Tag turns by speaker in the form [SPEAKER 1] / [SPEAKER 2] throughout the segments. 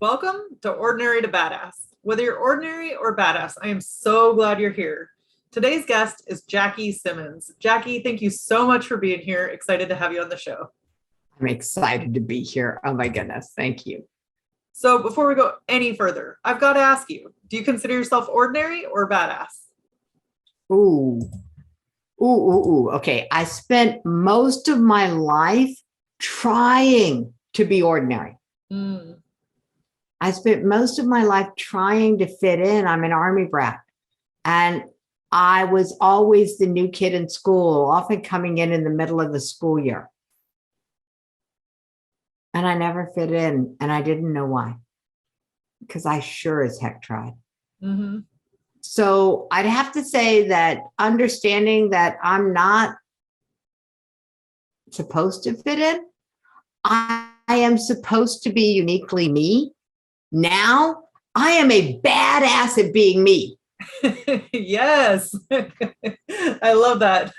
[SPEAKER 1] Welcome to Ordinary to Badass. Whether you're ordinary or badass, I am so glad you're here. Today's guest is Jackie Simmons. Jackie, thank you so much for being here. Excited to have you on the show.
[SPEAKER 2] I'm excited to be here. Oh my goodness. Thank you.
[SPEAKER 1] So before we go any further, I've got to ask you, do you consider yourself ordinary or badass?
[SPEAKER 2] Ooh. Okay. I spent most of my life trying to be ordinary. I spent most of my life trying to fit in. I'm an Army brat. And I was always the new kid in school, often coming in the middle of the school year. And I never fit in, and I didn't know why, because I sure as heck tried. So I'd have to say that understanding that I'm not supposed to fit in, I am supposed to be uniquely me. Now I am a badass at being me.
[SPEAKER 1] Yes, I love that.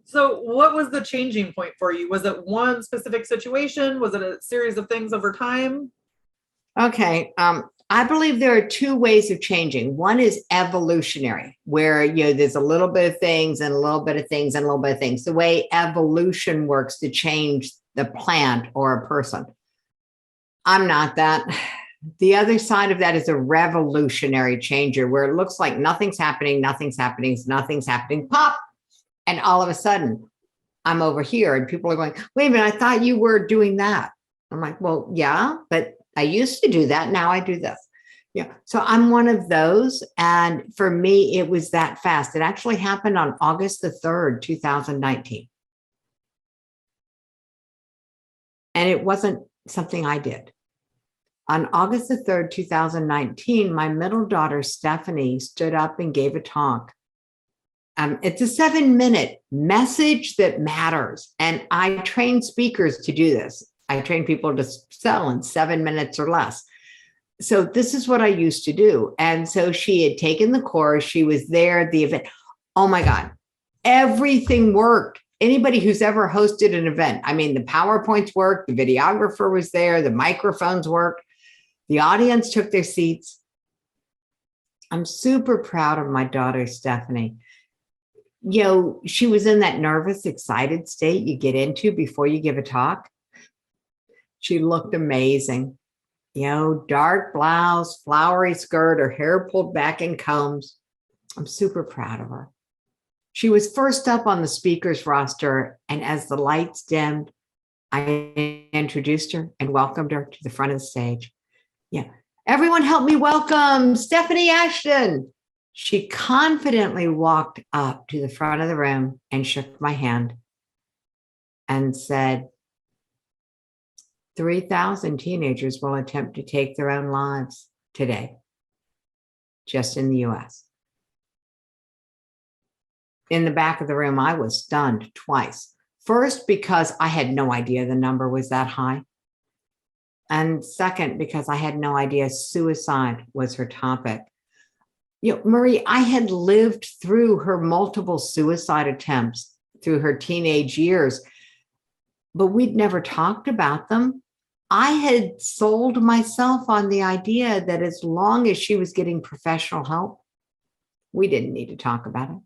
[SPEAKER 1] So what was the changing point for you? Was it one specific situation? Was it a series of things over time?
[SPEAKER 2] Okay. I believe there are two ways of changing. One is evolutionary, where there's a little bit of things and a little bit of things and a little bit of things. The way evolution works to change the plant or a person. I'm not that. The other side of that is a revolutionary changer, where it looks like nothing's happening, pop. And all of a sudden, I'm over here and people are going, wait a minute, I thought you were doing that. I'm like, well, yeah, but I used to do that. Now I do this. Yeah. So I'm one of those. And for me, it was that fast. It actually happened on August the 3rd, 2019. And it wasn't something I did. On August the 3rd, 2019, my middle daughter, Stephanie, stood up and gave a talk. It's a 7-minute message that matters. And I train speakers to do this. I train people to sell in 7 minutes or less. So this is what I used to do. And so she had taken the course. She was there at the event. Oh my God, everything worked. Anybody who's ever hosted an event, I mean, the PowerPoints worked, the videographer was there, the microphones worked, the audience took their seats. I'm super proud of my daughter, Stephanie. She was in that nervous, excited state you get into before you give a talk. She looked amazing. Dark blouse, flowery skirt, her hair pulled back in combs. I'm super proud of her. She was first up on the speakers roster, and as the lights dimmed, I introduced her and welcomed her to the front of the stage. Yeah, everyone help me welcome Stephanie Ashton. She confidently walked up to the front of the room and shook my hand and said, 3,000 teenagers will attempt to take their own lives today, just in the US. In the back of the room, I was stunned twice. First, because I had no idea the number was that high. And second, because I had no idea suicide was her topic. Marie, I had lived through her multiple suicide attempts through her teenage years, but we'd never talked about them. I had sold myself on the idea that as long as she was getting professional help, we didn't need to talk about it.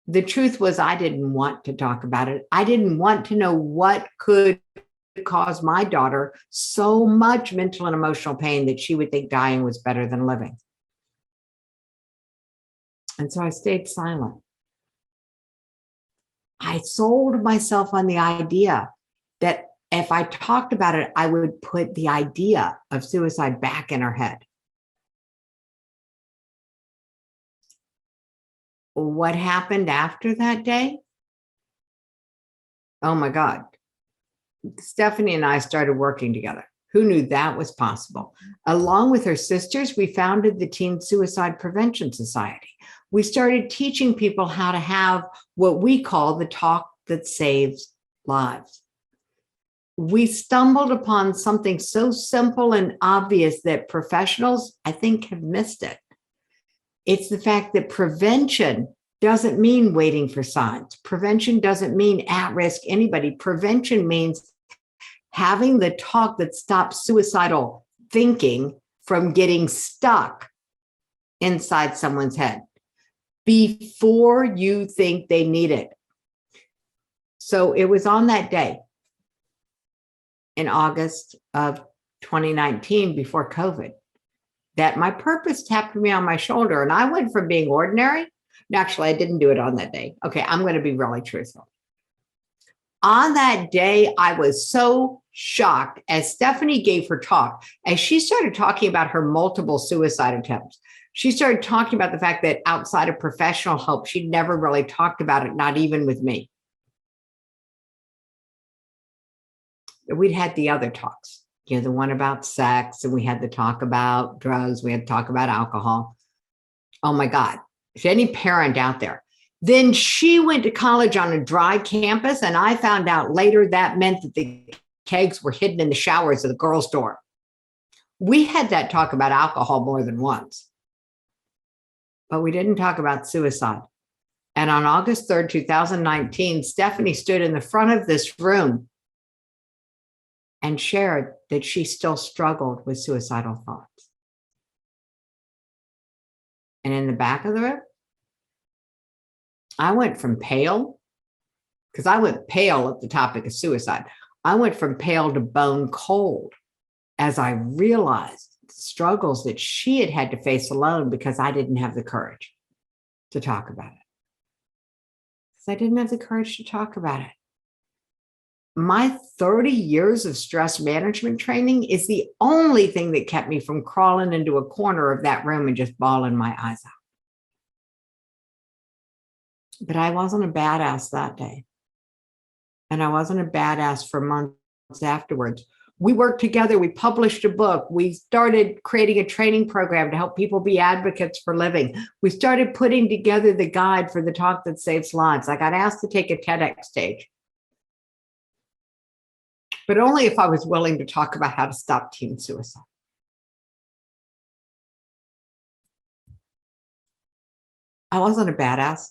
[SPEAKER 2] The truth was, I didn't want to talk about it. I didn't want to know what could cause my daughter so much mental and emotional pain that she would think dying was better than living. And so I stayed silent. I sold myself on the idea that if I talked about it, I would put the idea of suicide back in her head. What happened after that day? Oh my God. Stephanie and I started working together. Who knew that was possible? Along with her sisters, we founded the Teen Suicide Prevention Society. We started teaching people how to have what we call the talk that saves lives. We stumbled upon something so simple and obvious that professionals, I think, have missed it. It's the fact that prevention doesn't mean waiting for signs. Prevention doesn't mean at risk anybody. Prevention means having the talk that stops suicidal thinking from getting stuck inside someone's head before you think they need it. So it was on that day in August of 2019, before COVID, that my purpose tapped me on my shoulder, and I went from being ordinary. Actually, I didn't do it on that day. Okay, I'm going to be really truthful. On that day, I was so shocked as Stephanie gave her talk, as she started talking about her multiple suicide attempts. She started talking about the fact that outside of professional help, she'd never really talked about it, not even with me. We'd had the other talks, the one about sex, and we had the talk about drugs. We had to talk about alcohol. Oh my God, if any parent out there. Then she went to college on a dry campus, and I found out later that meant that the kegs were hidden in the showers of the girls' dorm. We had that talk about alcohol more than once, but we didn't talk about suicide. And on August 3rd, 2019, Stephanie stood in the front of this room and shared that she still struggled with suicidal thoughts. And in the back of the room, I went from pale, because I went pale at the topic of suicide. I went from pale to bone cold as I realized the struggles that she had had to face alone, because I didn't have the courage to talk about it. Because I didn't have the courage to talk about it. My 30 years of stress management training is the only thing that kept me from crawling into a corner of that room and just bawling my eyes out. But I wasn't a badass that day. And I wasn't a badass for months afterwards. We worked together. We published a book. We started creating a training program to help people be advocates for living. We started putting together the guide for the talk that saves lives. I got asked to take a TEDx stage, but only if I was willing to talk about how to stop teen suicide. I wasn't a badass.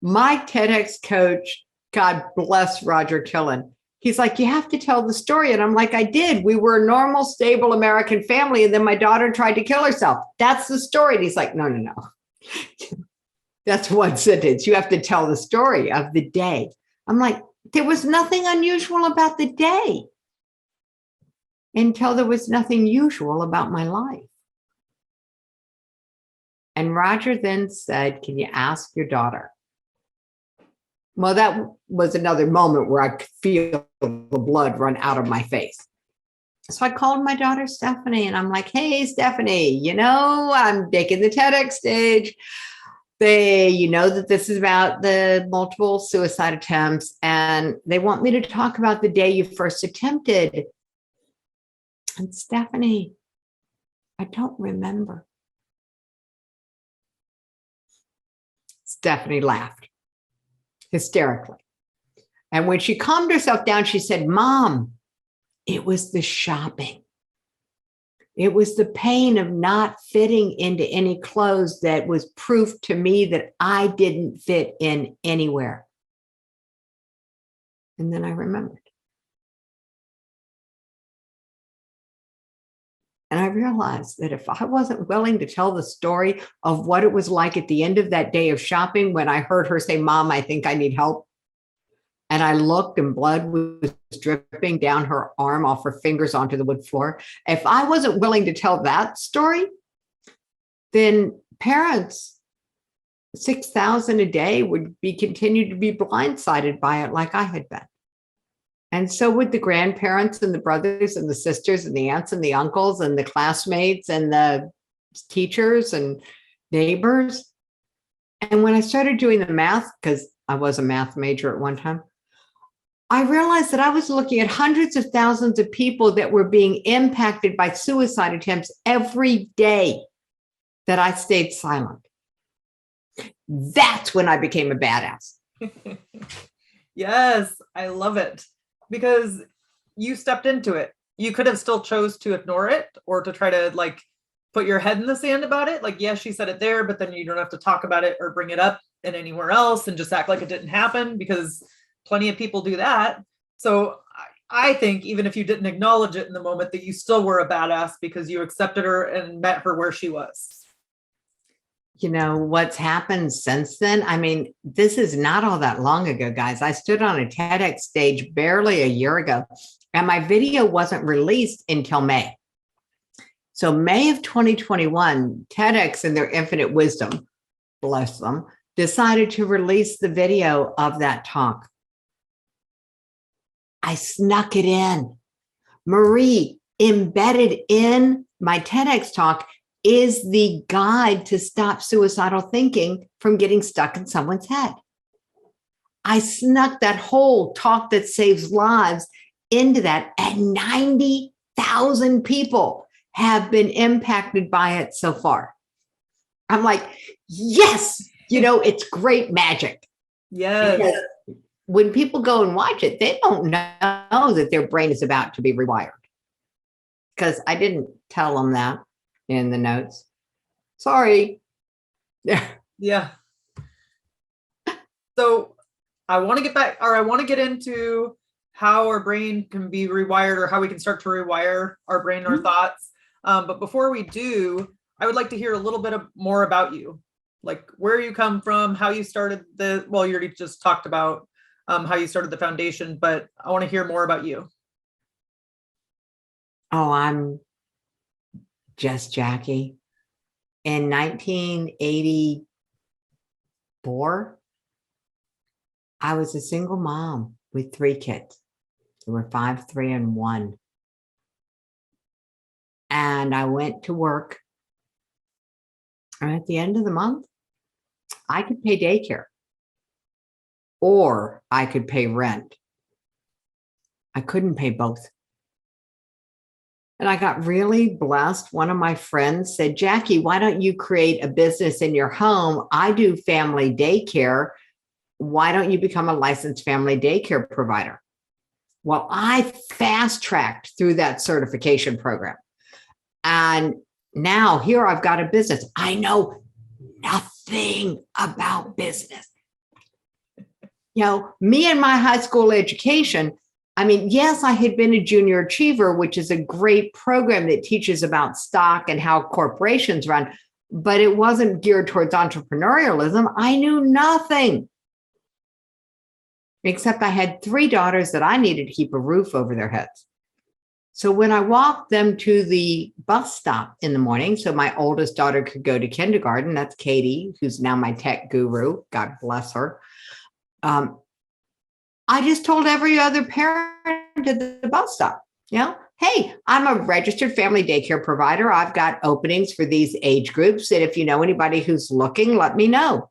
[SPEAKER 2] My TEDx coach, God bless Roger Killen, he's like, you have to tell the story. And I'm like, I did. We were a normal, stable American family. And then my daughter tried to kill herself. That's the story. And he's like, no. That's one sentence. You have to tell the story of the day. I'm like, there was nothing unusual about the day until there was nothing usual about my life. And Roger then said, can you ask your daughter? Well, that was another moment where I could feel the blood run out of my face. So I called my daughter, Stephanie, and I'm like, hey, Stephanie, I'm taking the TEDx stage. They know that this is about the multiple suicide attempts, and they want me to talk about the day you first attempted. And Stephanie, I don't remember. Stephanie laughed hysterically. And when she calmed herself down, she said, Mom, it was the shopping. It was the pain of not fitting into any clothes that was proof to me that I didn't fit in anywhere. And then I remembered. And I realized that if I wasn't willing to tell the story of what it was like at the end of that day of shopping, when I heard her say, Mom, I think I need help. And I looked and blood was dripping down her arm off her fingers onto the wood floor. If I wasn't willing to tell that story, then parents, 6,000 a day would be continued to be blindsided by it like I had been. And so would the grandparents and the brothers and the sisters and the aunts and the uncles and the classmates and the teachers and neighbors. And when I started doing the math, because I was a math major at one time, I realized that I was looking at hundreds of thousands of people that were being impacted by suicide attempts every day that I stayed silent. That's when I became a badass.
[SPEAKER 1] Yes, I love it. Because you stepped into it. You could have still chose to ignore it or to try to put your head in the sand about it. Like, yes, she said it there, but then you don't have to talk about it or bring it up in anywhere else and just act like it didn't happen, because plenty of people do that. So I think even if you didn't acknowledge it in the moment, that you still were a badass because you accepted her and met her where she was.
[SPEAKER 2] You know, what's happened since then? I mean, this is not all that long ago, guys. I stood on a TEDx stage barely a year ago, and my video wasn't released until May. So May of 2021, TEDx in their infinite wisdom, bless them, decided to release the video of that talk. I snuck it in. Marie, embedded in my TEDx talk is the guide to stop suicidal thinking from getting stuck in someone's head. I snuck that whole talk that saves lives into that, and 90,000 people have been impacted by it so far. I'm like, yes, you know, it's great magic.
[SPEAKER 1] Yes.
[SPEAKER 2] Because when people go and watch it, they don't know that their brain is about to be rewired. Because I didn't tell them that in the notes. Sorry.
[SPEAKER 1] Yeah. So I want to get back, or I want to get into how our brain can be rewired, or how we can start to rewire our brain, our thoughts. But before we do, I would like to hear a little bit more about you, like where you come from, how you started well, you already just talked about how you started the foundation, but I want to hear more about you.
[SPEAKER 2] Oh, I'm just Jackie. In 1984, I was a single mom with 3 kids. They were 5, 3, and 1. And I went to work. And at the end of the month, I could pay daycare, or I could pay rent. I couldn't pay both. And I got really blessed. One of my friends said, Jackie, why don't you create a business in your home? I do family daycare. Why don't you become a licensed family daycare provider? Well, I fast-tracked through that certification program. And now here I've got a business. I know nothing about business. You know, me and my high school education, I mean, yes, I had been a junior achiever, which is a great program that teaches about stock and how corporations run, but it wasn't geared towards entrepreneurialism. I knew nothing, except I had 3 daughters that I needed to keep a roof over their heads. So when I walked them to the bus stop in the morning, so my oldest daughter could go to kindergarten, that's Katie, who's now my tech guru, God bless her. I just told every other parent at the bus stop, you know, hey, I'm a registered family daycare provider. I've got openings for these age groups. And if you know anybody who's looking, let me know.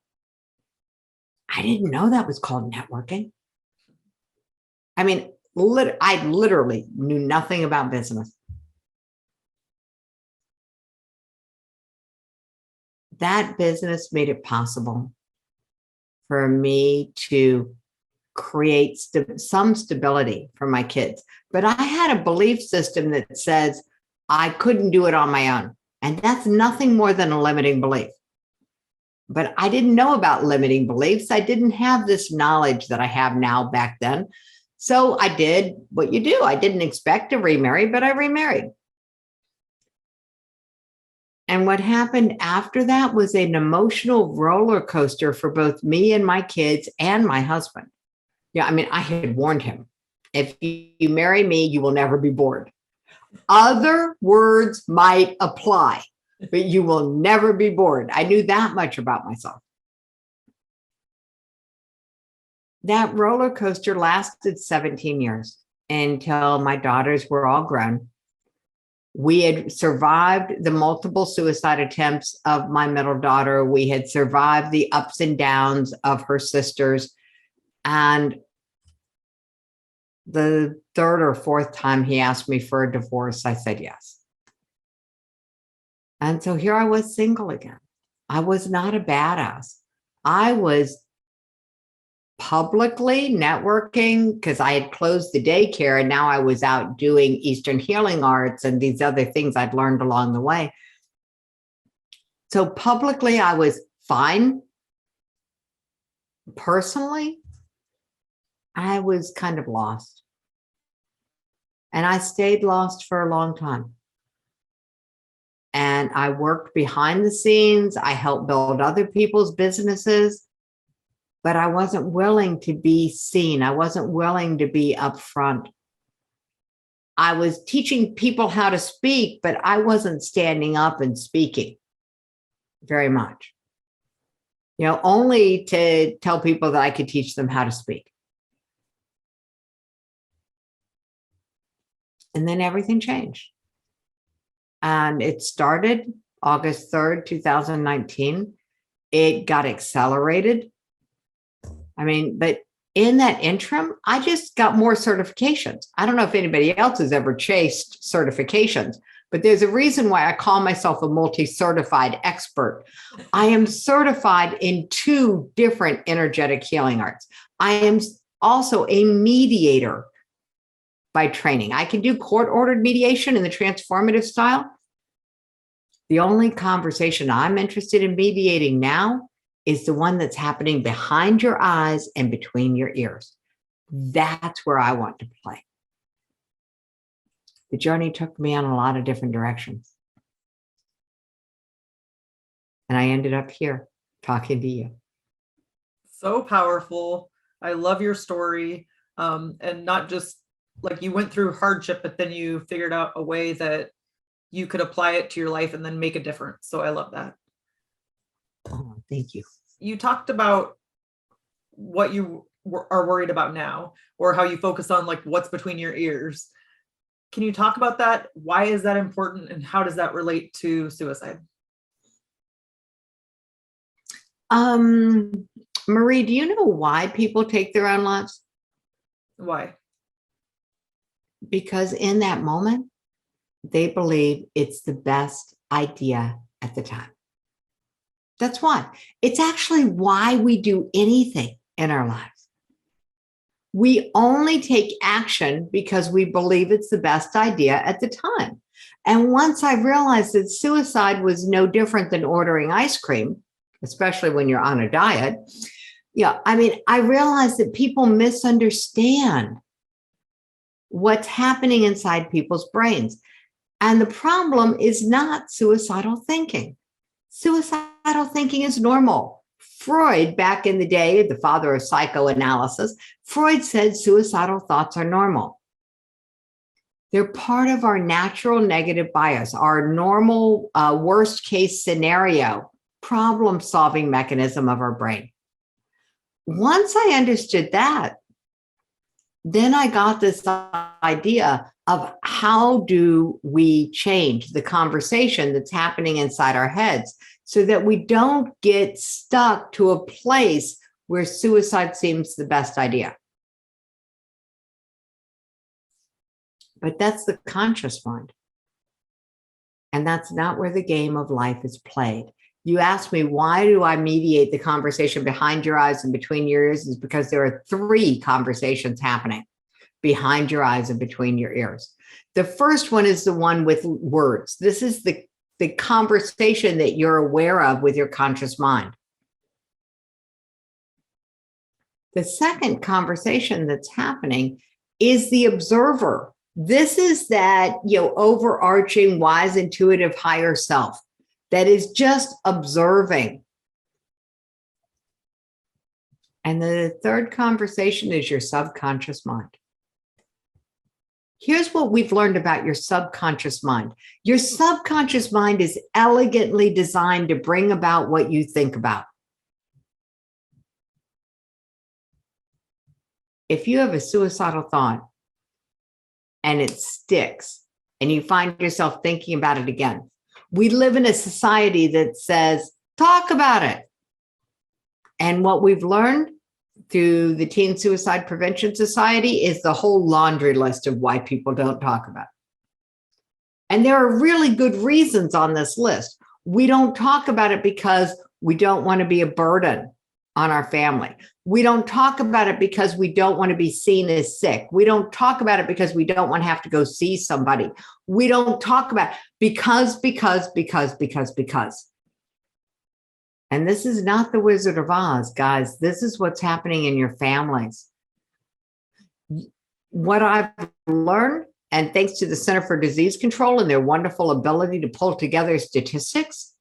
[SPEAKER 2] I didn't know that was called networking. I mean, I literally knew nothing about business. That business made it possible for me to create some stability for my kids. But I had a belief system that says I couldn't do it on my own. And that's nothing more than a limiting belief. But I didn't know about limiting beliefs. I didn't have this knowledge that I have now back then. So I did what you do. I didn't expect to remarry, but I remarried. And what happened after that was an emotional roller coaster for both me and my kids and my husband. Yeah, I mean, I had warned him, if you marry me, you will never be bored. Other words might apply, but you will never be bored. I knew that much about myself. That roller coaster lasted 17 years until my daughters were all grown. We had survived the multiple suicide attempts of my middle daughter. We had survived the ups and downs of her sisters. And the 3rd or 4th time he asked me for a divorce, I said yes. And so here I was single again. I was not a badass. I was publicly networking because I had closed the daycare, and now I was out doing Eastern healing arts and these other things I'd learned along the way. So publicly, I was fine. Personally, I was kind of lost. And I stayed lost for a long time. And I worked behind the scenes. I helped build other people's businesses, but I wasn't willing to be seen. I wasn't willing to be upfront. I was teaching people how to speak, but I wasn't standing up and speaking very much. Only to tell people that I could teach them how to speak. And then everything changed. And it started August 3rd, 2019. It got accelerated. But in that interim, I just got more certifications. I don't know if anybody else has ever chased certifications, but there's a reason why I call myself a multi-certified expert. I am certified in 2 different energetic healing arts. I am also a mediator by training. I can do court-ordered mediation in the transformative style. The only conversation I'm interested in mediating now is the one that's happening behind your eyes and between your ears. That's where I want to play. The journey took me on a lot of different directions. And I ended up here talking to you.
[SPEAKER 1] So powerful. I love your story. And not just like you went through hardship, but then you figured out a way that you could apply it to your life and then make a difference. So I love that.
[SPEAKER 2] Oh, thank you.
[SPEAKER 1] You talked about what you are worried about now, or how you focus on like what's between your ears. Can you talk about that? Why is that important? And how does that relate to suicide?
[SPEAKER 2] Marie, do you know why people take their own lives?
[SPEAKER 1] Why?
[SPEAKER 2] Because in that moment, they believe it's the best idea at the time. That's why. It's actually why we do anything in our lives. We only take action because we believe it's the best idea at the time. And once I realized that suicide was no different than ordering ice cream, especially when you're on a diet, I realized that people misunderstand what's happening inside people's brains. And the problem is not suicidal thinking. Suicidal thinking is normal. Freud, back in the day, the father of psychoanalysis, Freud said suicidal thoughts are normal. They're part of our natural negative bias, our normal worst case scenario, problem-solving mechanism of our brain. Once I understood that, then I got this idea of how do we change the conversation that's happening inside our heads so that we don't get stuck to a place where suicide seems the best idea. But that's the conscious mind. And that's not where the game of life is played. You asked me, why do I mediate the conversation behind your eyes and between your ears? Is because there are 3 conversations happening behind your eyes and between your ears. The first one is the one with words. This is the conversation that you're aware of with your conscious mind. The second conversation that's happening is the observer. This is that, overarching, wise, intuitive, higher self that is just observing. And the third conversation is your subconscious mind. Here's what we've learned about your subconscious mind. Your subconscious mind is elegantly designed to bring about what you think about. If you have a suicidal thought and it sticks and you find yourself thinking about it again, we live in a society that says, talk about it. And what we've learned through the Teen Suicide Prevention Society is the whole laundry list of why people don't talk about it. And there are really good reasons on this list. We don't talk about it because we don't want to be a burden on our family. We don't talk about it because we don't want to be seen as sick. We don't talk about it because we don't want to have to go see somebody. We don't talk about it because. And this is not the Wizard of Oz, guys. This is what's happening in your families. What I've learned And thanks to the Center for Disease Control and their wonderful ability to pull together statistics,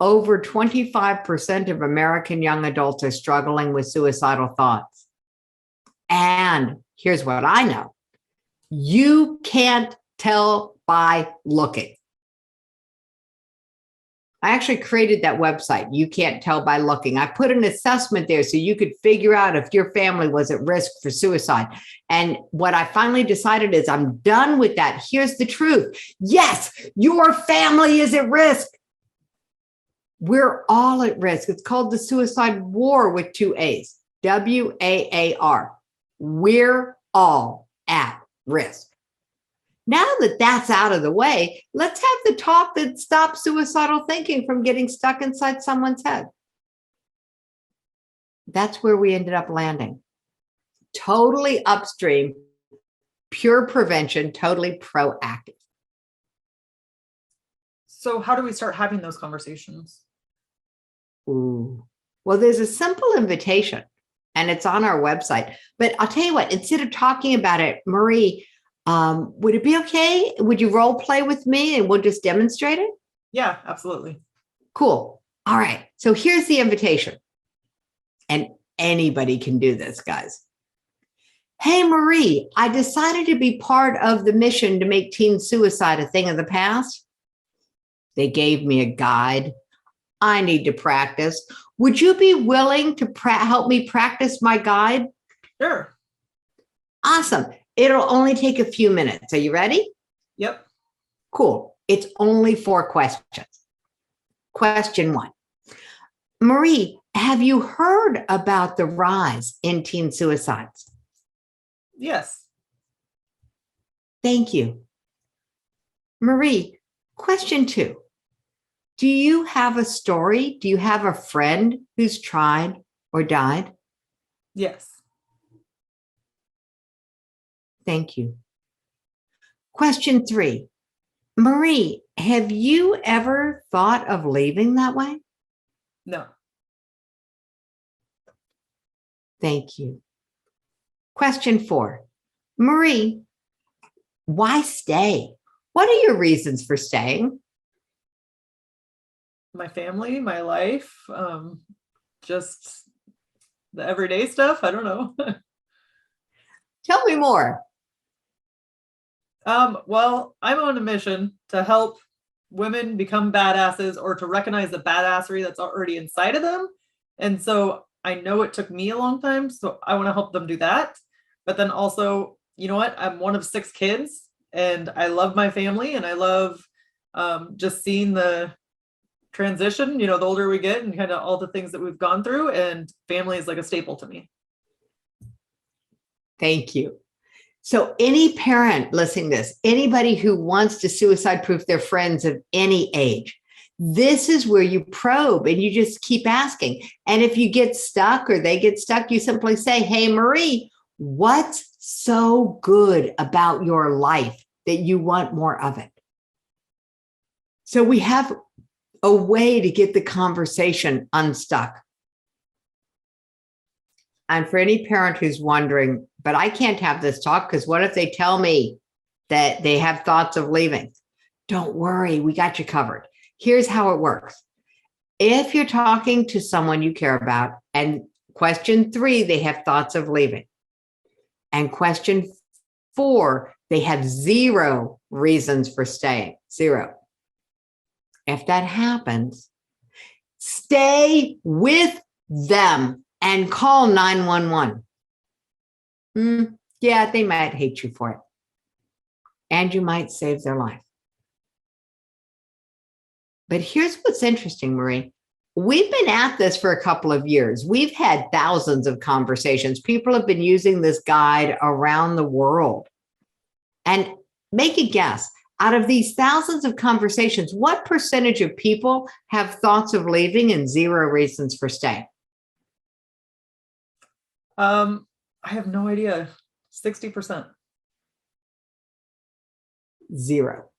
[SPEAKER 2] over 25% of American young adults are struggling with suicidal thoughts. And here's what I know. You can't tell by looking. I actually created that website. You can't tell by looking. I put an assessment there so you could figure out if your family was at risk for suicide. And what I finally decided is I'm done with that. Here's the truth. Yes, your family is at risk. We're all at risk. It's called the suicide war with 2 A's, WAAR. We're all at risk. Now that that's out of the way, let's have the talk that stops suicidal thinking from getting stuck inside someone's head. That's where we ended up landing. Totally upstream, pure prevention, totally proactive.
[SPEAKER 1] So how do we start having those conversations?
[SPEAKER 2] Ooh. Well, there's a simple invitation and it's on our website. But I'll tell you what, instead of talking about it, Marie, would it be okay? Would you role play with me and we'll just demonstrate it?
[SPEAKER 1] Yeah, absolutely.
[SPEAKER 2] Cool. All right. So here's the invitation. And anybody can do this, guys. Hey, Marie, I decided to be part of the mission to make teen suicide a thing of the past. They gave me a guide. I need to practice. Would you be willing to help me practice my guide?
[SPEAKER 1] Sure.
[SPEAKER 2] Awesome. It'll only take a few minutes. Are you ready?
[SPEAKER 1] Yep.
[SPEAKER 2] Cool. It's only 4 questions. Question 1. Marie, have you heard about the rise in teen suicides?
[SPEAKER 1] Yes.
[SPEAKER 2] Thank you. Marie, question 2. Do you have a story? Do you have a friend who's tried or died?
[SPEAKER 1] Yes.
[SPEAKER 2] Thank you. Question 3. Marie, have you ever thought of leaving that way?
[SPEAKER 1] No.
[SPEAKER 2] Thank you. Question 4. Marie, why stay? What are your reasons for staying?
[SPEAKER 1] My family, my life, just the everyday stuff. I don't know.
[SPEAKER 2] Tell me more.
[SPEAKER 1] Well, I'm on a mission to help women become badasses or to recognize the badassery that's already inside of them. And so I know it took me a long time, so I want to help them do that. But then also, you know what? I'm one of 6 kids and I love my family and I love just seeing the transition, the older we get and kind of all the things that we've gone through, and family is like a staple to me.
[SPEAKER 2] Thank you. So any parent listening to this, anybody who wants to suicide proof their friends of any age, this is where you probe and you just keep asking. And if you get stuck or they get stuck, you simply say, hey, Marie, what's so good about your life that you want more of it? So we have a way to get the conversation unstuck. And for any parent who's wondering, but I can't have this talk because what if they tell me that they have thoughts of leaving? Don't worry, we got you covered. Here's how it works. If you're talking to someone you care about and question 3, they have thoughts of leaving. And question 4, they have 0 reasons for staying, 0. If that happens, stay with them and call 911. Yeah, they might hate you for it. And you might save their life. But here's what's interesting, Marie. We've been at this for a couple of years. We've had thousands of conversations. People have been using this guide around the world. And make a guess. Out of these thousands of conversations, what percentage of people have thoughts of leaving and 0 reasons for staying?
[SPEAKER 1] I have no idea. 60%.
[SPEAKER 2] 0.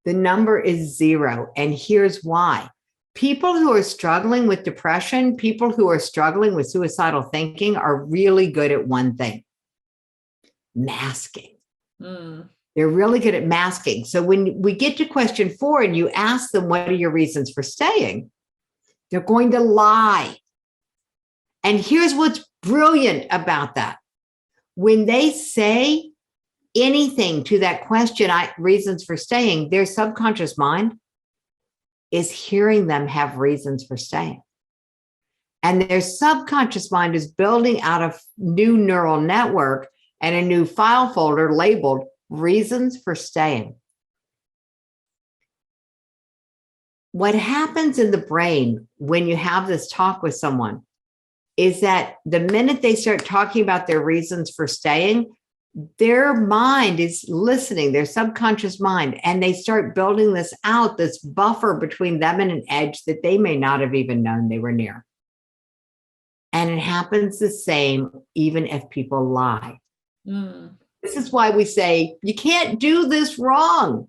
[SPEAKER 2] The number is 0. And here's why. People who are struggling with depression, people who are struggling with suicidal thinking are really good at one thing. masking.
[SPEAKER 1] Mm.
[SPEAKER 2] They're really good at masking. So when we get to question 4 and you ask them, what are your reasons for staying? They're going to lie. And here's what's brilliant about that. When they say anything to that question, reasons for staying, their subconscious mind is hearing them have reasons for staying. And their subconscious mind is building out a new neural network and a new file folder labeled reasons for staying. What happens in the brain when you have this talk with someone is that the minute they start talking about their reasons for staying, their mind is listening, their subconscious mind, and they start building this out, this buffer between them and an edge that they may not have even known they were near. And it happens the same even if people lie.
[SPEAKER 1] Mm.
[SPEAKER 2] This is why we say, you can't do this wrong.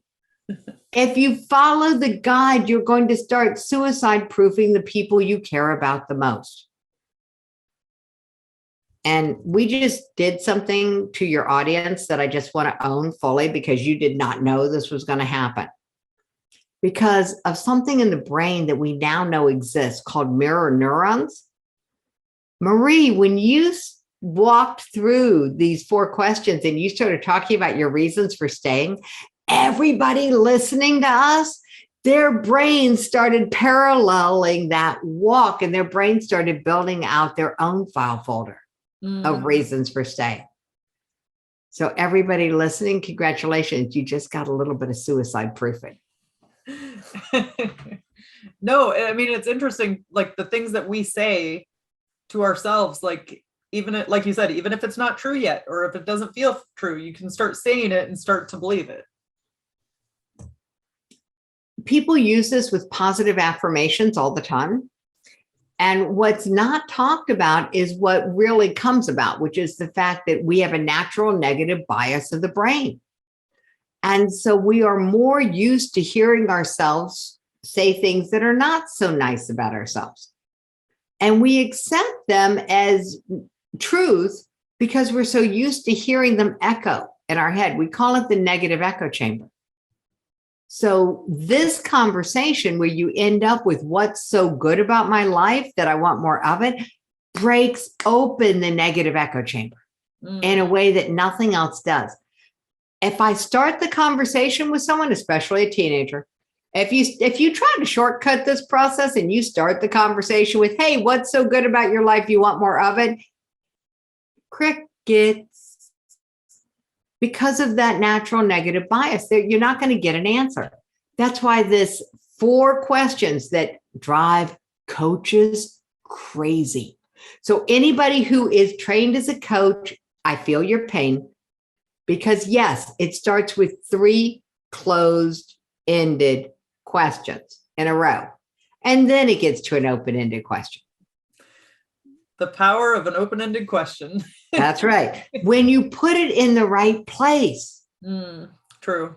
[SPEAKER 2] If you follow the guide, you're going to start suicide proofing the people you care about the most. And we just did something to your audience that I just want to own fully because you did not know this was going to happen. Because of something in the brain that we now know exists called mirror neurons. Marie, when you walked through these 4 questions and you started talking about your reasons for staying, everybody listening to us, their brains started paralleling that walk and their brain started building out their own file folder of reasons for staying. So everybody listening, congratulations. You just got a little bit of suicide proofing.
[SPEAKER 1] No, I mean, it's interesting, like the things that we say to ourselves, like even if, like you said, even if it's not true yet, or if it doesn't feel true, you can start saying it and start to believe it.
[SPEAKER 2] People use this with positive affirmations all the time. And what's not talked about is what really comes about, which is the fact that we have a natural negative bias of the brain. And so we are more used to hearing ourselves say things that are not so nice about ourselves. And we accept them as truth because we're so used to hearing them echo in our head. We call it the negative echo chamber. So this conversation where you end up with what's so good about my life that I want more of it breaks open the negative echo chamber in a way that nothing else does. If I start the conversation with someone, especially a teenager, if you try to shortcut this process and you start the conversation with, hey, what's so good about your life? You want more of it? Crickets. Because of that natural negative bias, you're not going to get an answer. That's why this 4 questions that drive coaches crazy. So anybody who is trained as a coach, I feel your pain because yes, it starts with 3 closed-ended questions in a row. And then it gets to an open-ended question.
[SPEAKER 1] The power of an open-ended question.
[SPEAKER 2] That's right. When you put it in the right place.
[SPEAKER 1] True.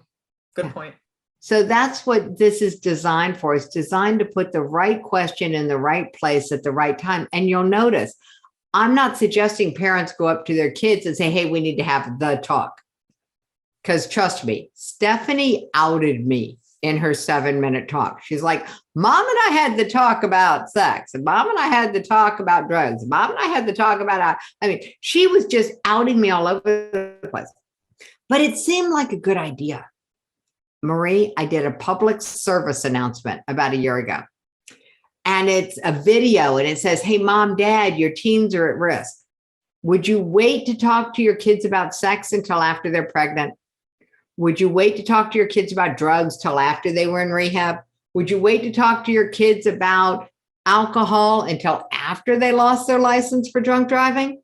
[SPEAKER 1] Good point.
[SPEAKER 2] So that's what this is designed for. It's designed to put the right question in the right place at the right time. And you'll notice, I'm not suggesting parents go up to their kids and say, hey, we need to have the talk. Because trust me, Stephanie outed me in her 7-minute talk. She's like, Mom and I had the talk about sex, and Mom and I had the talk about drugs. And Mom and I had the talk about, she was just outing me all over the place. But it seemed like a good idea. Marie, I did a public service announcement about a year ago. And it's a video and it says, hey, Mom, Dad, your teens are at risk. Would you wait to talk to your kids about sex until after they're pregnant? Would you wait to talk to your kids about drugs till after they were in rehab? Would you wait to talk to your kids about alcohol until after they lost their license for drunk driving?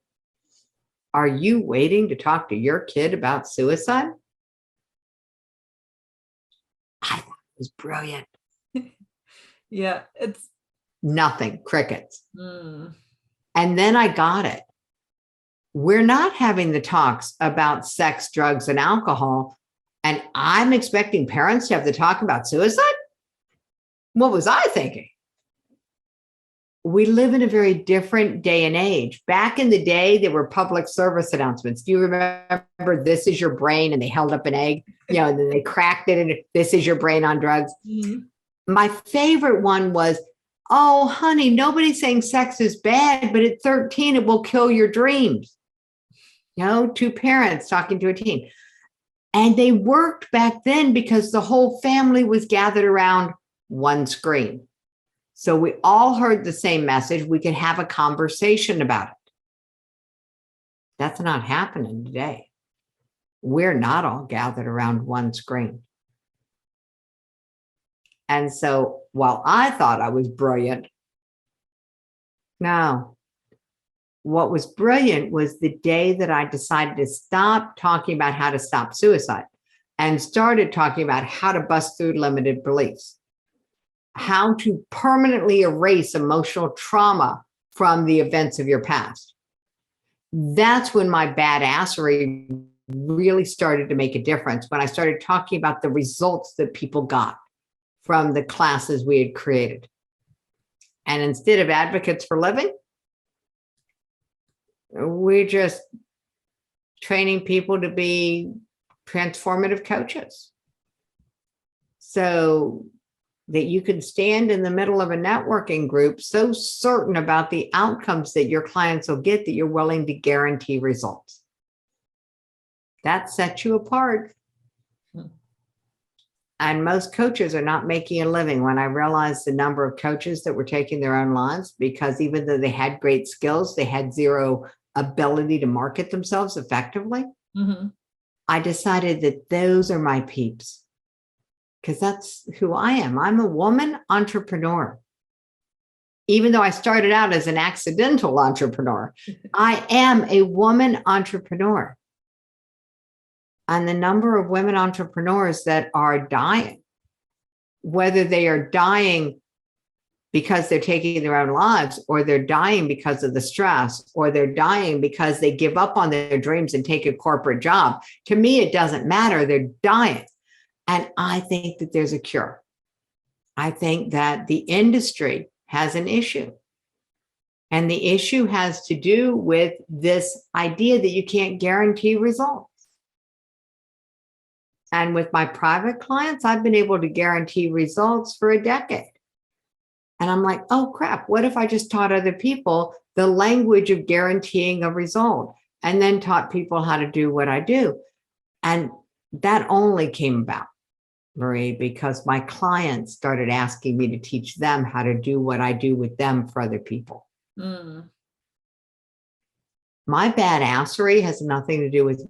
[SPEAKER 2] Are you waiting to talk to your kid about suicide? I thought it was brilliant.
[SPEAKER 1] Yeah, it's
[SPEAKER 2] nothing, crickets. And then I got it. We're not having the talks about sex, drugs, and alcohol. And I'm expecting parents to have the talk about suicide? What was I thinking? we live in a very different day and age. Back in the day, there were public service announcements. Do you remember this is your brain? And they held up an egg, and then they cracked it and this is your brain on drugs.
[SPEAKER 1] Mhm.
[SPEAKER 2] My favorite one was, oh, honey, nobody's saying sex is bad, but at 13, it will kill your dreams. Two parents talking to a teen. And they worked back then because the whole family was gathered around one screen. So we all heard the same message. We could have a conversation about it. That's not happening today. We're not all gathered around one screen. And so while I thought I was brilliant, no. What was brilliant was the day that I decided to stop talking about how to stop suicide and started talking about how to bust through limited beliefs, how to permanently erase emotional trauma from the events of your past. That's when my badassery really started to make a difference, when I started talking about the results that people got from the classes we had created. And instead of advocates for living, we're just training people to be transformative coaches so that you can stand in the middle of a networking group so certain about the outcomes that your clients will get that you're willing to guarantee results. That sets you apart. And most coaches are not making a living. When I realized the number of coaches that were taking their own lives because even though they had great skills, they had zero ability to market themselves effectively.
[SPEAKER 1] Mm-hmm.
[SPEAKER 2] I decided that those are my peeps because that's who I am. I'm a woman entrepreneur. Even though I started out as an accidental entrepreneur, I am a woman entrepreneur. And the number of women entrepreneurs that are dying, whether they are dying because they're taking their own lives, or they're dying because of the stress, or they're dying because they give up on their dreams and take a corporate job. To me, it doesn't matter. They're dying. And I think that there's a cure. I think that the industry has an issue. And the issue has to do with this idea that you can't guarantee results. And with my private clients, I've been able to guarantee results for a decade. And I'm like, oh, crap, what if I just taught other people the language of guaranteeing a result and then taught people how to do what I do? And that only came about, Marie, because my clients started asking me to teach them how to do what I do with them for other people. Mm. My badassery has nothing to do with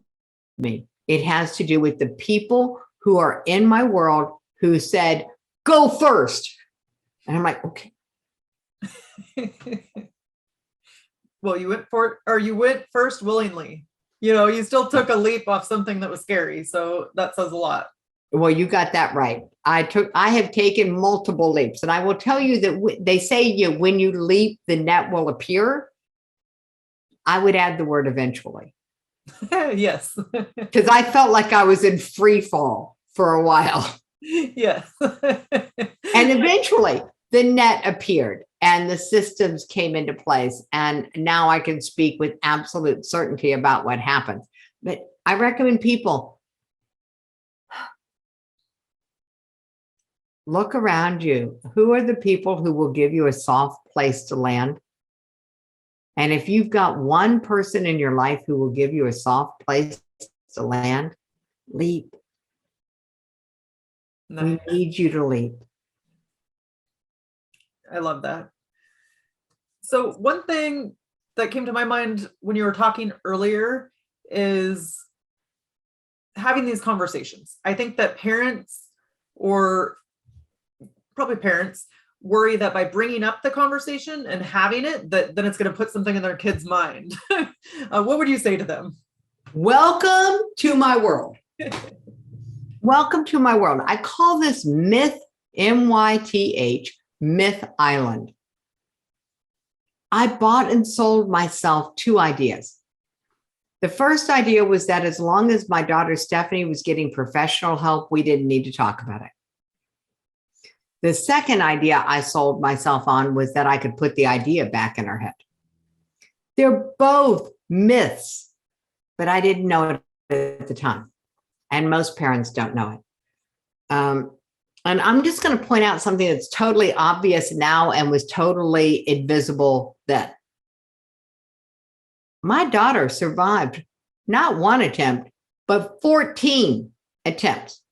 [SPEAKER 2] me. It has to do with the people who are in my world who said, go first. And I'm like, okay.
[SPEAKER 1] Well, you went first willingly. You still took a leap off something that was scary. So that says a lot.
[SPEAKER 2] Well, you got that right. I have taken multiple leaps, and I will tell you that they say when you leap, the net will appear. I would add the word eventually.
[SPEAKER 1] Yes.
[SPEAKER 2] Because I felt like I was in free fall for a while.
[SPEAKER 1] Yes.
[SPEAKER 2] And eventually the net appeared and the systems came into place. And now I can speak with absolute certainty about what happens. But I recommend people look around you. Who are the people who will give you a soft place to land? And if you've got one person in your life who will give you a soft place to land, leap. Nice. We need you to leap.
[SPEAKER 1] I love that. So one thing that came to my mind when you were talking earlier is having these conversations. I think that parents, or probably parents, worry that by bringing up the conversation and having it, that then it's going to put something in their kid's mind. What would you say to them?
[SPEAKER 2] Welcome to my world. Welcome to my world. I call this myth, MYTH, Myth Island. I bought and sold myself 2 ideas. The first idea was that as long as my daughter Stephanie was getting professional help, we didn't need to talk about it. The second idea I sold myself on was that I could put the idea back in her head. They're both myths, but I didn't know it at the time. And most parents don't know it. And I'm just going to point out something that's totally obvious now and was totally invisible then. My daughter survived not one attempt, but 14 attempts.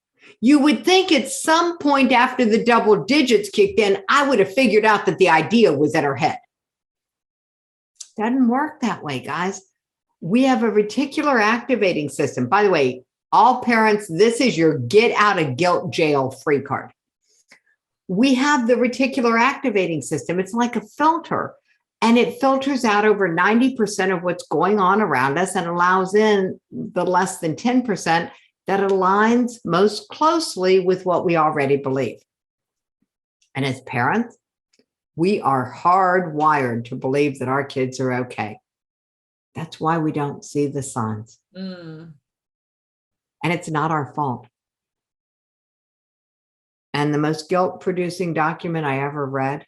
[SPEAKER 2] You would think at some point after the double digits kicked in, I would have figured out that the idea was in her head. Doesn't work that way, guys. We have a reticular activating system. By the way, all parents, this is your get out of guilt jail free card. We have the reticular activating system. It's like a filter, and it filters out over 90% of what's going on around us and allows in the less than 10% that aligns most closely with what we already believe. And as parents, we are hardwired to believe that our kids are okay. That's why we don't see the signs. And it's not our fault. And the most guilt-producing document I ever read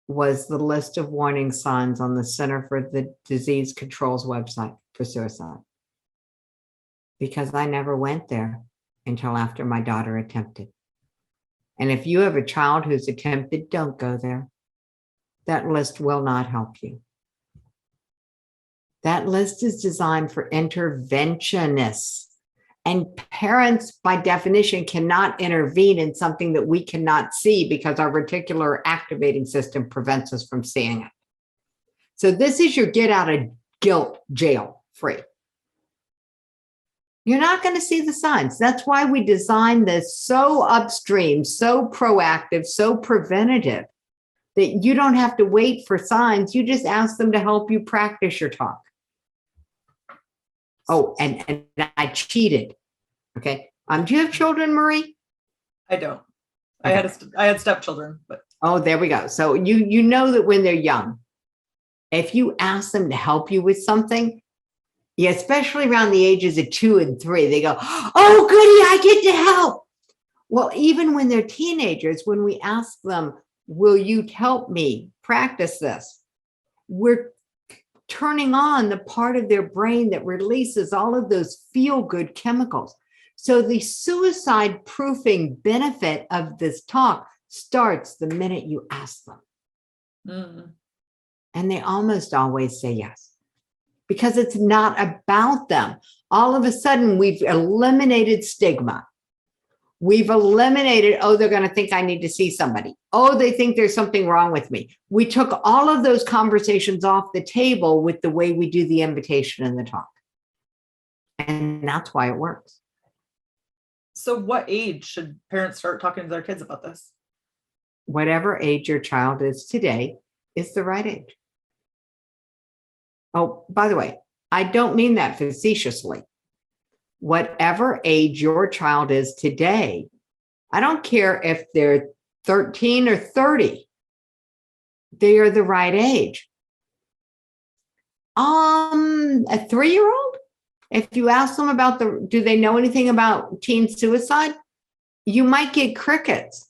[SPEAKER 2] was the list of warning signs on the Center for the Disease Control's website for suicide. Because I never went there until after my daughter attempted. And if you have a child who's attempted, don't go there. That list will not help you. That list is designed for interventionists. And parents, by definition, cannot intervene in something that we cannot see because our reticular activating system prevents us from seeing it. So this is your get out of guilt jail free. You're not going to see the signs. That's why we designed this so upstream, so proactive, so preventative that you don't have to wait for signs. You just ask them to help you practice your talk. Oh, and I cheated. Okay. Do you have children, Marie?
[SPEAKER 1] I don't.
[SPEAKER 2] Okay.
[SPEAKER 1] I had stepchildren, but.
[SPEAKER 2] Oh, there we go. So you know that when they're young, if you ask them to help you with something, yeah, especially around the ages of 2 and 3, they go, oh, goody, I get to help. Well, even when they're teenagers, when we ask them, will you help me practice this? We're turning on the part of their brain that releases all of those feel-good chemicals. So the suicide proofing benefit of this talk starts the minute you ask them. And they almost always say yes, because it's not about them. All of a sudden, we've eliminated stigma. We've eliminated, oh, they're going to think I need to see somebody. Oh, they think there's something wrong with me. We took all of those conversations off the table with the way we do the invitation and the talk. And that's why it works.
[SPEAKER 1] So what age should parents start talking to their kids about this?
[SPEAKER 2] Whatever age your child is today is the right age. Oh, by the way, I don't mean that facetiously. Whatever age your child is today, I don't care if they're 13 or 30, they are the right age. A 3-year-old, if you ask them about do they know anything about teen suicide? You might get crickets.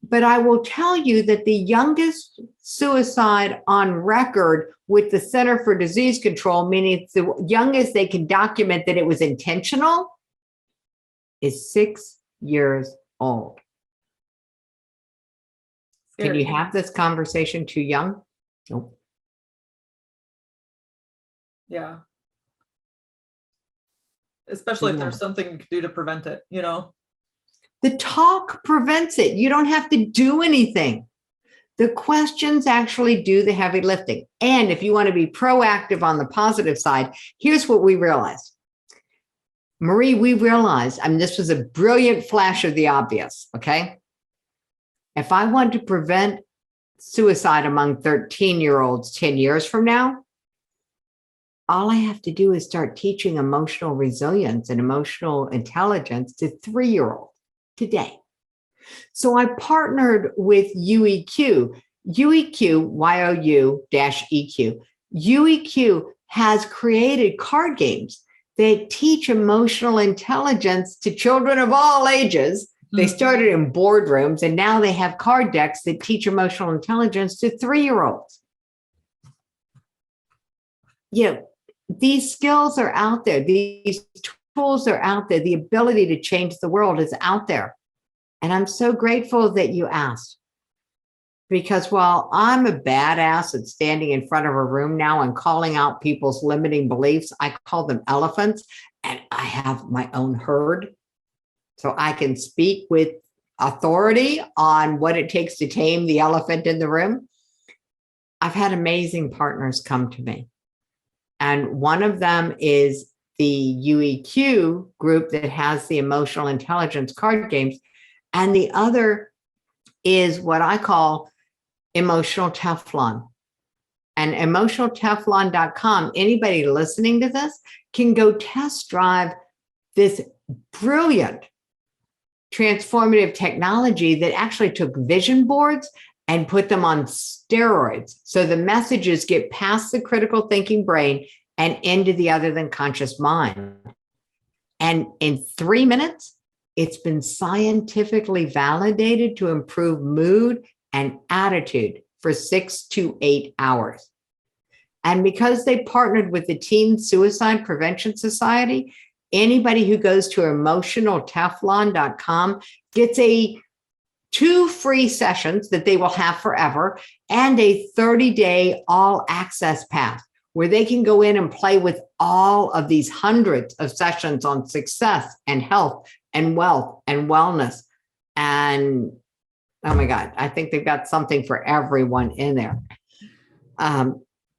[SPEAKER 2] But I will tell you that the youngest suicide on record with the Center for Disease Control, meaning it's the youngest they can document that it was intentional, is 6 years old. Can you have this conversation too young? Nope.
[SPEAKER 1] Yeah. Especially if there's something you can do to prevent it, you know?
[SPEAKER 2] The talk prevents it. You don't have to do anything. The questions actually do the heavy lifting. And if you want to be proactive on the positive side, here's what we realized. Marie, we realized, this was a brilliant flash of the obvious, okay? If I want to prevent suicide among 13-year-olds 10 years from now, all I have to do is start teaching emotional resilience and emotional intelligence to 3-year-olds today. So I partnered with UEQ, YOU-EQ. UEQ has created card games that teach emotional intelligence to children of all ages They started in boardrooms, and now they have card decks that teach emotional intelligence to 3-year-olds. These skills are out there. These tools are out there. The ability to change the world is out there. And I'm so grateful that you asked. Because while I'm a badass at standing in front of a room now and calling out people's limiting beliefs, I call them elephants, and I have my own herd. So I can speak with authority on what it takes to tame the elephant in the room. I've had amazing partners come to me. And one of them is the UEQ group that has the emotional intelligence card games. And the other is what I call emotional Teflon. And emotionalteflon.com, anybody listening to this can go test drive this brilliant transformative technology that actually took vision boards and put them on steroids. So the messages get past the critical thinking brain and into the other than conscious mind. And in 3 minutes, it's been scientifically validated to improve mood and attitude for 6 to 8 hours. And because they partnered with the Teen Suicide Prevention Society, anybody who goes to emotionalteflon.com gets 2 free sessions that they will have forever and a 30-day all access pass where they can go in and play with all of these hundreds of sessions on success and health and wealth and wellness. And oh my God, I think they've got something for everyone in there.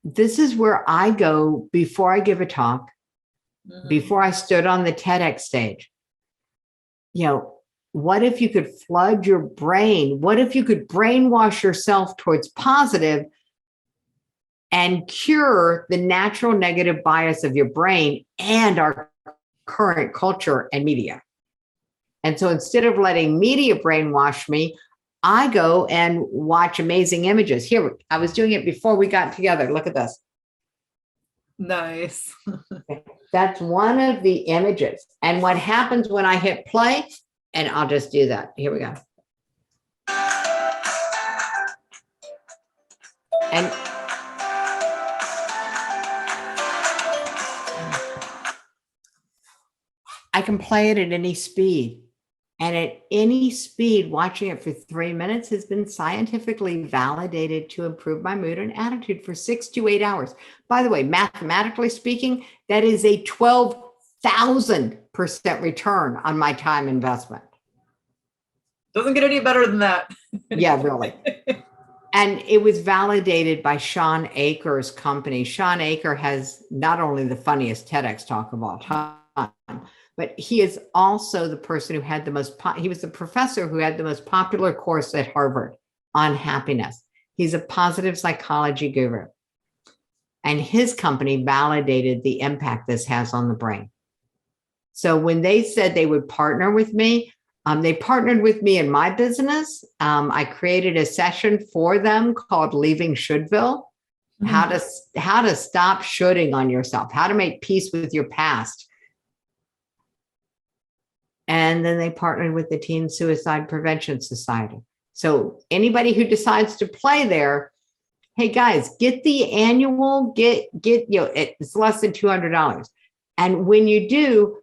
[SPEAKER 2] This is where I go before I give a talk. Before I stood on the TEDx stage. What if you could flood your brain? What if you could brainwash yourself towards positive and cure the natural negative bias of your brain and our current culture and media? And so instead of letting media brainwash me, I go and watch amazing images. Here, I was doing it before we got together. Look at this.
[SPEAKER 1] Nice.
[SPEAKER 2] That's one of the images. And what happens when I hit play, and I'll just do that. Here we go. And I can play it at any speed. And at any speed, watching it for 3 minutes has been scientifically validated to improve my mood and attitude for 6 to 8 hours. By the way, mathematically speaking, that is a 12,000% return on my time investment.
[SPEAKER 1] Doesn't get any better than that.
[SPEAKER 2] Yeah, really. And it was validated by Sean Aker's company. Sean Aker has not only the funniest TEDx talk of all time, but he is also the person who had he was the professor who had the most popular course at Harvard on happiness. He's a positive psychology guru. And his company validated the impact this has on the brain. So when they said they would partner with me, they partnered with me in my business. I created a session for them called Leaving Shouldville, how to stop shoulding on yourself, how to make peace with your past. And then they partnered with the Teen Suicide Prevention Society. So anybody who decides to play there, hey guys, get the annual, it's less than $200. And when you do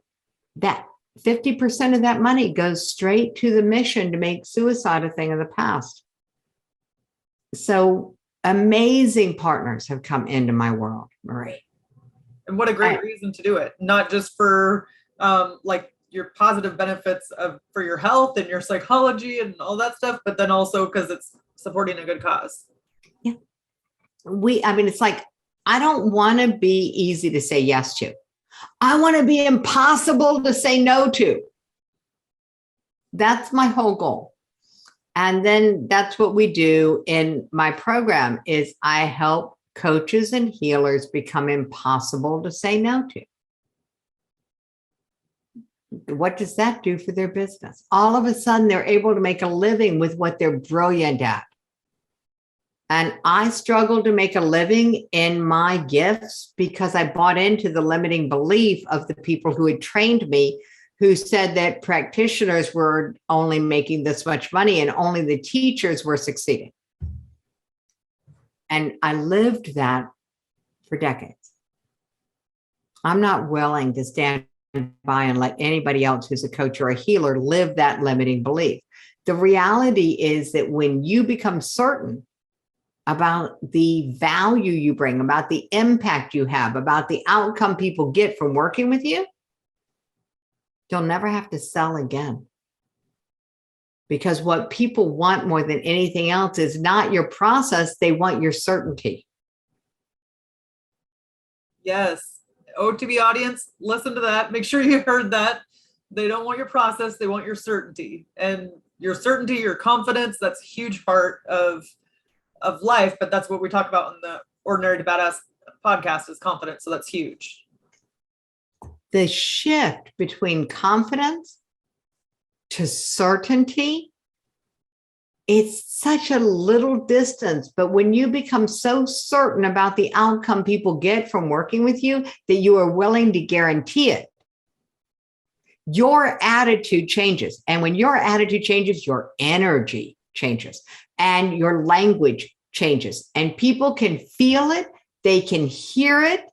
[SPEAKER 2] that, 50% of that money goes straight to the mission to make suicide a thing of the past. So amazing partners have come into my world, Marie.
[SPEAKER 1] And what a great reason to do it. Not just for like your positive benefits for your health and your psychology and all that stuff, but then also because it's supporting a good cause.
[SPEAKER 2] Yeah. It's like, I don't want to be easy to say yes to. I want to be impossible to say no to. That's my whole goal. And then that's what we do in my program is I help coaches and healers become impossible to say no to. What does that do for their business? All of a sudden, they're able to make a living with what they're brilliant at. And I struggled to make a living in my gifts because I bought into the limiting belief of the people who had trained me who said that practitioners were only making this much money and only the teachers were succeeding. And I lived that for decades. I'm not willing to stand by and let anybody else who's a coach or a healer live that limiting belief. The reality is that when you become certain about the value you bring, about the impact you have, about the outcome people get from working with you, you'll never have to sell again. Because what people want more than anything else is not your process, they want your certainty.
[SPEAKER 1] Yes. OTB audience, listen to that. Make sure you heard that. They don't want your process, they want your certainty. And your certainty, your confidence, that's a huge part of life, but that's what we talk about in the Ordinary to Badass podcast is confidence. So that's huge.
[SPEAKER 2] The shift between confidence to certainty, it's such a little distance. But when you become so certain about the outcome people get from working with you that you are willing to guarantee it, your attitude changes. And when your attitude changes, your energy changes and your language changes. And people can feel it, they can hear it.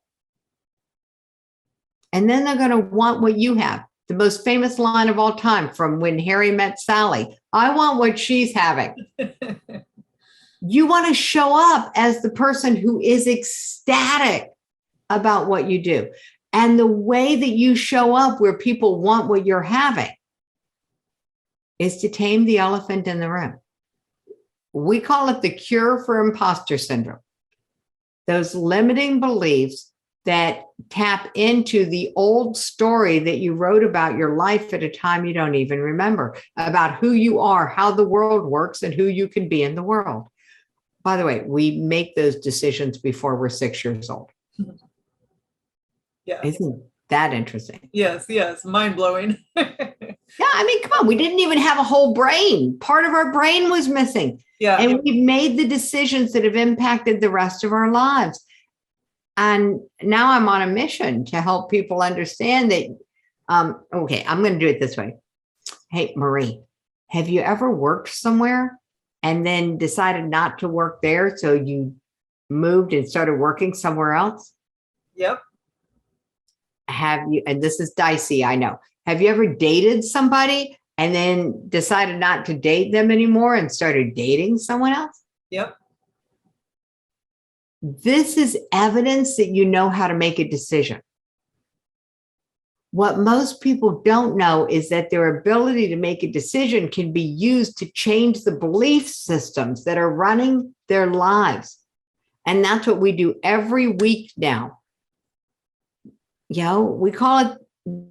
[SPEAKER 2] And then they're going to want what you have. The most famous line of all time from When Harry Met Sally, I want what she's having. You want to show up as the person who is ecstatic about what you do. And the way that you show up where people want what you're having is to tame the elephant in the room. We call it the cure for imposter syndrome. Those limiting beliefs that tap into the old story that you wrote about your life at a time you don't even remember, about who you are, how the world works, and who you can be in the world. By the way, we make those decisions before we're 6 years old.
[SPEAKER 1] Yeah.
[SPEAKER 2] Isn't that interesting?
[SPEAKER 1] Yes, yes. Mind blowing.
[SPEAKER 2] Yeah, I mean, come on, we didn't even have a whole brain. Part of our brain was missing.
[SPEAKER 1] Yeah.
[SPEAKER 2] And we've made the decisions that have impacted the rest of our lives. And now I'm on a mission to help people understand that, okay, I'm going to do it this way. Hey, Marie, have you ever worked somewhere and then decided not to work there? So you moved and started working somewhere else?
[SPEAKER 1] Yep.
[SPEAKER 2] Have you, and this is dicey, I know. Have you ever dated somebody and then decided not to date them anymore and started dating someone else?
[SPEAKER 1] Yep.
[SPEAKER 2] This is evidence that you know how to make a decision. What most people don't know is that their ability to make a decision can be used to change the belief systems that are running their lives. And that's what we do every week now. You know, we call it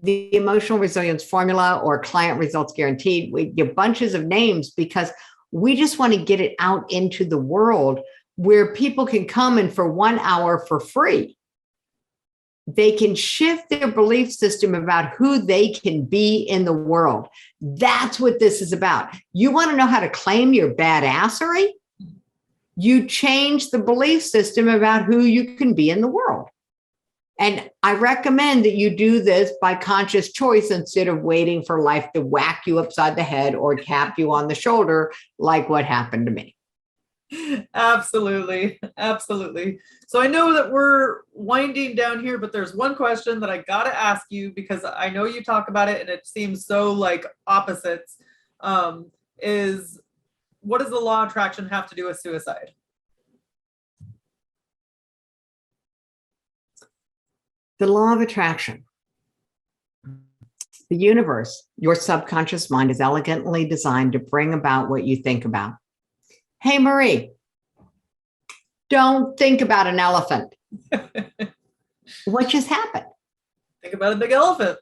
[SPEAKER 2] the emotional resilience formula or client results guaranteed. We give bunches of names because we just want to get it out into the world where people can come and for 1 hour for free, they can shift their belief system about who they can be in the world. That's what this is about. You want to know how to claim your badassery? You change the belief system about who you can be in the world. And I recommend that you do this by conscious choice instead of waiting for life to whack you upside the head or tap you on the shoulder like what happened to me.
[SPEAKER 1] Absolutely. Absolutely. So I know that we're winding down here, but there's one question that I got to ask you because I know you talk about it and it seems so like opposites, is what does the law of attraction have to do with suicide?
[SPEAKER 2] The law of attraction. The universe, your subconscious mind is elegantly designed to bring about what you think about. Hey, Marie, don't think about an elephant. What just happened?
[SPEAKER 1] Think about a big elephant.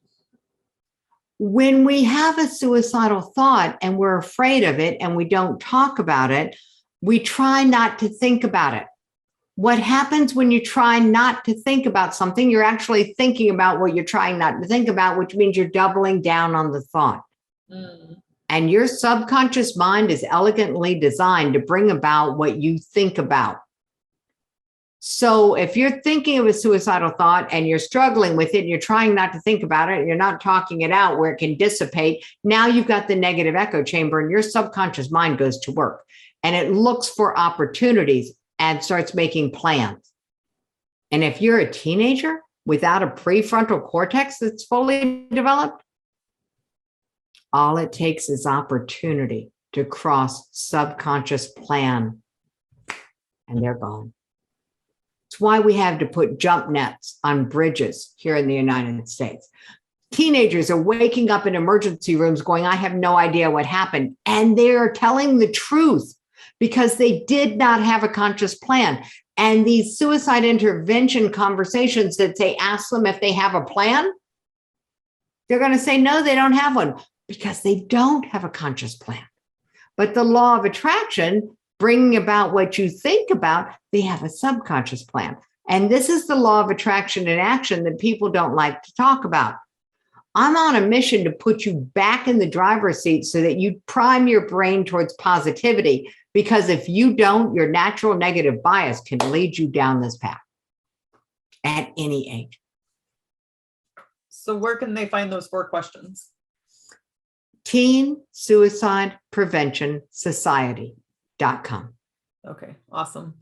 [SPEAKER 2] When we have a suicidal thought and we're afraid of it and we don't talk about it, we try not to think about it. What happens when you try not to think about something? You're actually thinking about what you're trying not to think about, which means you're doubling down on the thought. And your subconscious mind is elegantly designed to bring about what you think about. So if you're thinking of a suicidal thought and you're struggling with it, and you're trying not to think about it, and you're not talking it out where it can dissipate, now you've got the negative echo chamber and your subconscious mind goes to work and it looks for opportunities and starts making plans. And if you're a teenager without a prefrontal cortex that's fully developed, all it takes is opportunity to cross subconscious plan and they're gone. It's why we have to put jump nets on bridges here in the United States. Teenagers are waking up in emergency rooms going, I have no idea what happened. And they're telling the truth because they did not have a conscious plan. And these suicide intervention conversations that say, ask them if they have a plan, they're going to say, no, they don't have one because they don't have a conscious plan. But the law of attraction, bringing about what you think about, they have a subconscious plan. And this is the law of attraction in action that people don't like to talk about. I'm on a mission to put you back in the driver's seat so that you prime your brain towards positivity, because if you don't, your natural negative bias can lead you down this path at any age.
[SPEAKER 1] So where can they find those 4 questions?
[SPEAKER 2] Teen Suicide Prevention Society.com.
[SPEAKER 1] Okay, awesome.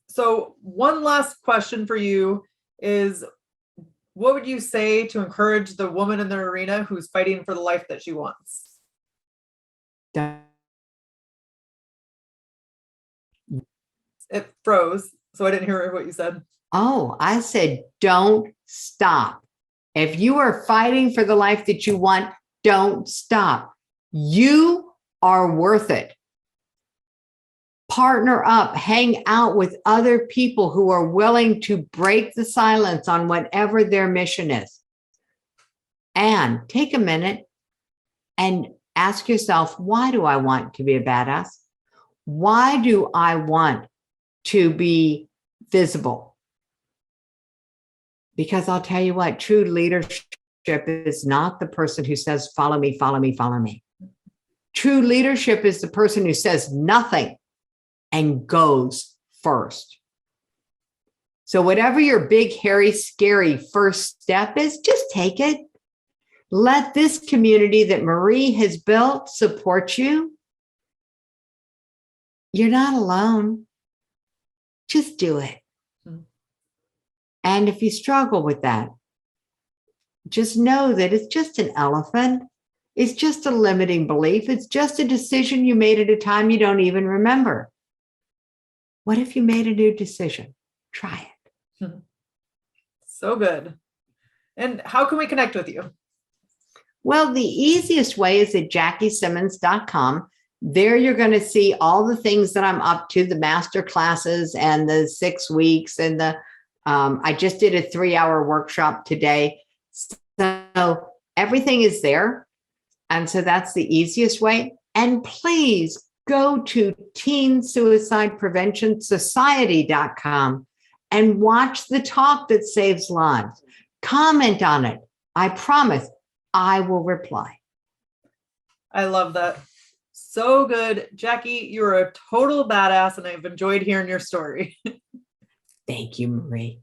[SPEAKER 1] So one last question for you is, what would you say to encourage the woman in the arena who's fighting for the life that she wants? It froze, so I didn't hear what you said.
[SPEAKER 2] Oh, I said, don't stop. If you are fighting for the life that you want, don't stop. You are worth it. Partner up, hang out with other people who are willing to break the silence on whatever their mission is. And take a minute and ask yourself, why do I want to be a badass? Why do I want to be visible? Because I'll tell you what, true leadership is not the person who says, follow me, follow me, follow me. True leadership is the person who says nothing and goes first. So whatever your big, hairy, scary first step is, just take it. Let this community that Marie has built support you. You're not alone. Just do it. And if you struggle with that, just know that it's just an elephant. It's just a limiting belief. It's just a decision you made at a time you don't even remember. What if you made a new decision? Try it.
[SPEAKER 1] So good. And how can we connect with you?
[SPEAKER 2] Well, the easiest way is at JackieSimmons.com. There you're going to see all the things that I'm up to, the master classes and the 6 weeks. And I just did a 3-hour workshop today. So everything is there. And so that's the easiest way. And please go to Teen Suicide Prevention Society.com and watch the talk that saves lives. Comment on it. I promise I will reply.
[SPEAKER 1] I love that. So good. Jackie, you're a total badass, and I've enjoyed hearing your story.
[SPEAKER 2] Thank you, Marie.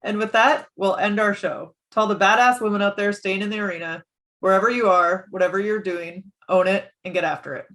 [SPEAKER 1] And with that, we'll end our show. To all the badass women out there staying in the arena, wherever you are, whatever you're doing, own it and get after it.